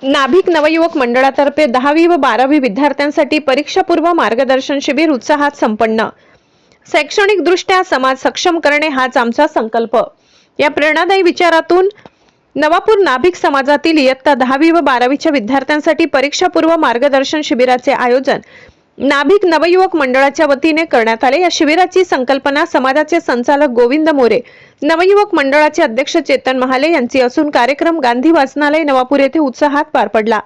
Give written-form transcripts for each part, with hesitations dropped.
नाभिक नवयुवक मंडळातर्फे 10वी व 12वी विद्यार्थ्यांसाठी परीक्षापूर्व मार्गदर्शन शिबिर उत्साहात संपन्न। शैक्षणिक दृष्ट्या समाज सक्षम करणे हाच आमचा संकल्प। या प्रेरणादायी विचारातून नवापूर नाभिक समाजातील इयत्ता 10वी व 12वीच्या विद्यार्थ्यांसाठी परीक्षापूर्व मार्गदर्शन शिबिराचे आयोजन नाभिक नवयुवक मंडळाच्या वतीने करण्यात आले। या शिबिराची संकल्पना समाजाचे संचालक गोविंद मोरे, नवयुवक मंडळाचे अध्यक्ष चेतन महाले यांची असून कार्यक्रम गांधी वाचनालय नवापूर येथे उत्साहात पार पडला।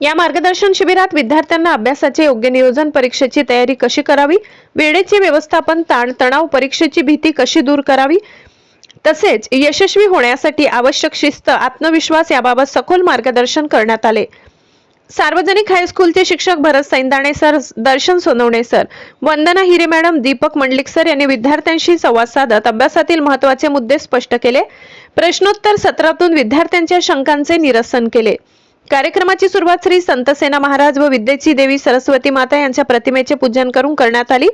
या मार्गदर्शन शिबिरात विद्यार्थ्यांना अभ्यासाचे योग्य नियोजन, परीक्षेची तयारी कशी करावी, वेळेचे व्यवस्थापन, ताण तणाव, परीक्षेची भीती कशी दूर करावी, तसेच यशस्वी होण्यासाठी आवश्यक शिस्त, आत्मविश्वास याबाबत सखोल मार्गदर्शन करण्यात आले। सार्वजनिक हायस्कूलचे शिक्षक भरत सैंदाणे सर, दर्शन सोनवणे सर, वंदना हिरे मॅडम, दीपक मंडलिक सर यांनी विद्यार्थ्यांशी संवाद साधत अभ्यासातील महत्त्वाचे मुद्दे स्पष्ट केले। प्रश्नोत्तर सत्रातून विद्यार्थ्यांच्या शंकांचे निरसन केले। कार्यक्रमाची सुरुवात श्री संतसेना महाराज व विद्येची देवी सरस्वती माता यांच्या प्रतिमेचे पूजन करून करण्यात आली।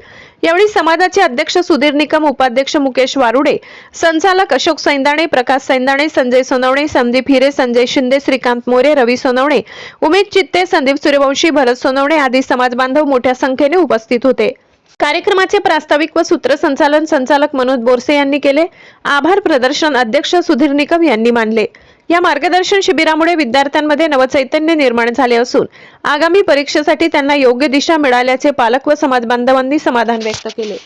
यावेळी समाजाचे अध्यक्ष सुधीर निकम, उपाध्यक्ष मुकेश वारुडे, संचालक अशोक सैंदाणे, प्रकाश सैंदाणे, संजय सोनवणे, संदीप हिरे, संजय शिंदे, श्रीकांत मोरे, रवी सोनवणे, उमेश चित्ते, संदीप सूर्यवंशी, भरत सोनवणे आदी समाज बांधव मोठ्या संख्येने उपस्थित होते। कार्यक्रमाचे प्रास्ताविक व सूत्रसंचालन संचालक मनोज बोरसे यांनी केले। आभार प्रदर्शन अध्यक्ष सुधीर निकम यांनी मानले। या मार्गदर्शन शिबिरामुळे विद्यार्थ्यांमध्ये नवचैतन्य निर्माण झाले असून आगामी परीक्षेसाठी त्यांना योग्य दिशा मिळाल्याचे पालक व समाज बांधवांनी समाधान व्यक्त केले।